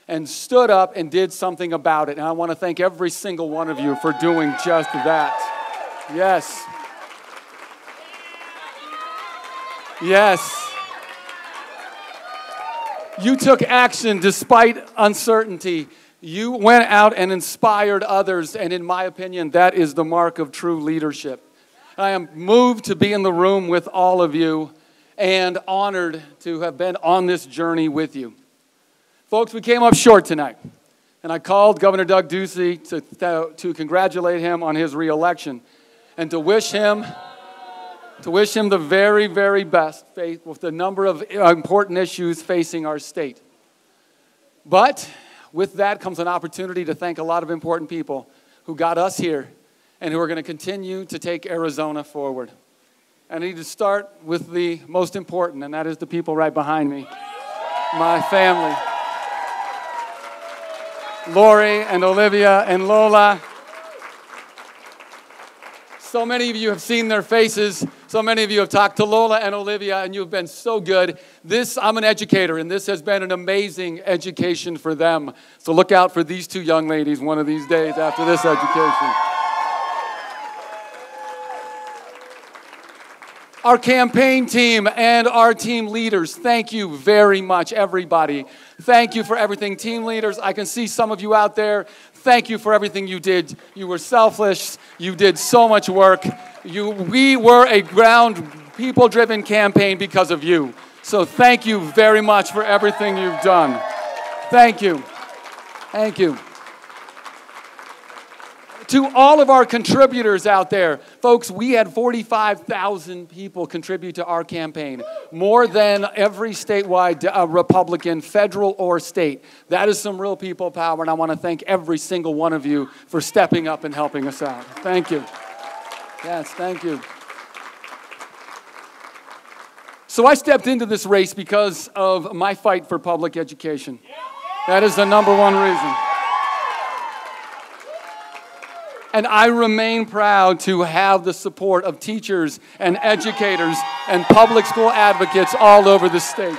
and stood up and did something about it. And I want to thank every single one of you for doing just that. Yes. Yes. You took action despite uncertainty. You went out and inspired others, and in my opinion, that is the mark of true leadership. I am moved to be in the room with all of you and honored to have been on this journey with you. Folks, we came up short tonight, and I called Governor Doug Ducey to congratulate him on his reelection and to wish him the very, very best with the number of important issues facing our state. But with that comes an opportunity to thank a lot of important people who got us here and who are going to continue to take Arizona forward. I need to start with the most important, and that is the people right behind me, my family. Lori and Olivia and Lola. So many of you have seen their faces. So many of you have talked to Lola and Olivia, and you've been so good. I'm an educator, and this has been an amazing education for them. So look out for these two young ladies one of these days after this education. Our campaign team and our team leaders, thank you very much, everybody. Thank you for everything. Team leaders, I can see some of you out there. Thank you for everything you did. You were selfless. You did so much work. We were a ground, people-driven campaign because of you. So thank you very much for everything you've done. Thank you. Thank you. To all of our contributors out there, folks, we had 45,000 people contribute to our campaign, more than every statewide Republican, federal or state. That is some real people power, and I want to thank every single one of you for stepping up and helping us out. Thank you. Yes, thank you. So I stepped into this race because of my fight for public education. That is the number one reason. And I remain proud to have the support of teachers and educators and public school advocates all over the state.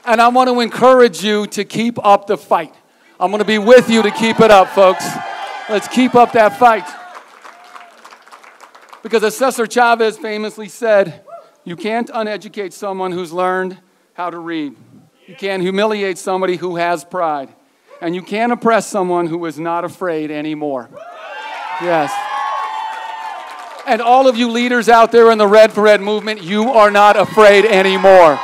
And I want to encourage you to keep up the fight. I'm going to be with you to keep it up, folks. Let's keep up that fight. Because as Cesar Chavez famously said, you can't uneducate someone who's learned how to read. You can't humiliate somebody who has pride. And you can't oppress someone who is not afraid anymore. Yes. And all of you leaders out there in the Red for Ed movement, you are not afraid anymore.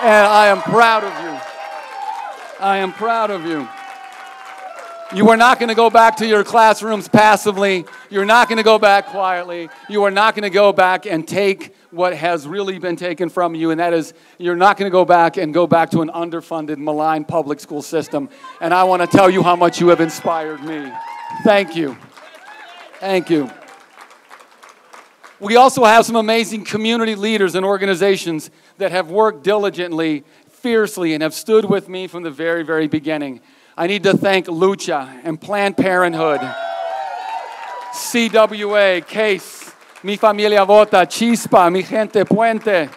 And I am proud of you. I am proud of you. You are not going to go back to your classrooms passively. You're not going to go back quietly. You are not going to go back and take what has really been taken from you, and that is you're not going to go back to an underfunded, malign public school system. And I want to tell you how much you have inspired me. Thank you. Thank you. We also have some amazing community leaders and organizations that have worked diligently, fiercely, and have stood with me from the very, very beginning. I need to thank Lucha and Planned Parenthood, CWA, CASE, Mi Familia Vota, Chispa, Mi Gente Puente,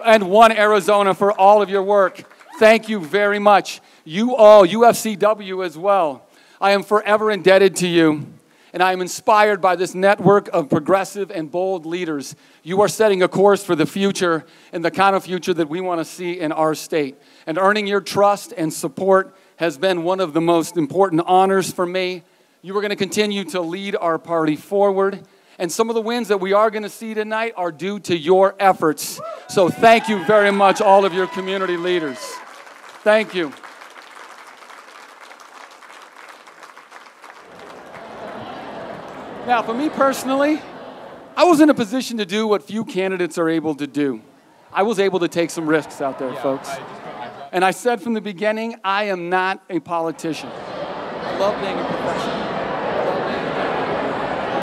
and One Arizona for all of your work. Thank you very much. You all, UFCW as well. I am forever indebted to you, and I am inspired by this network of progressive and bold leaders. You are setting a course for the future and the kind of future that we want to see in our state. And earning your trust and support has been one of the most important honors for me. You are going to continue to lead our party forward. And some of the wins that we are going to see tonight are due to your efforts. So thank you very much, all of your community leaders. Thank you. Now, for me personally, I was in a position to do what few candidates are able to do. I was able to take some risks out there, folks. And I said from the beginning, I am not a politician. I love being a professional.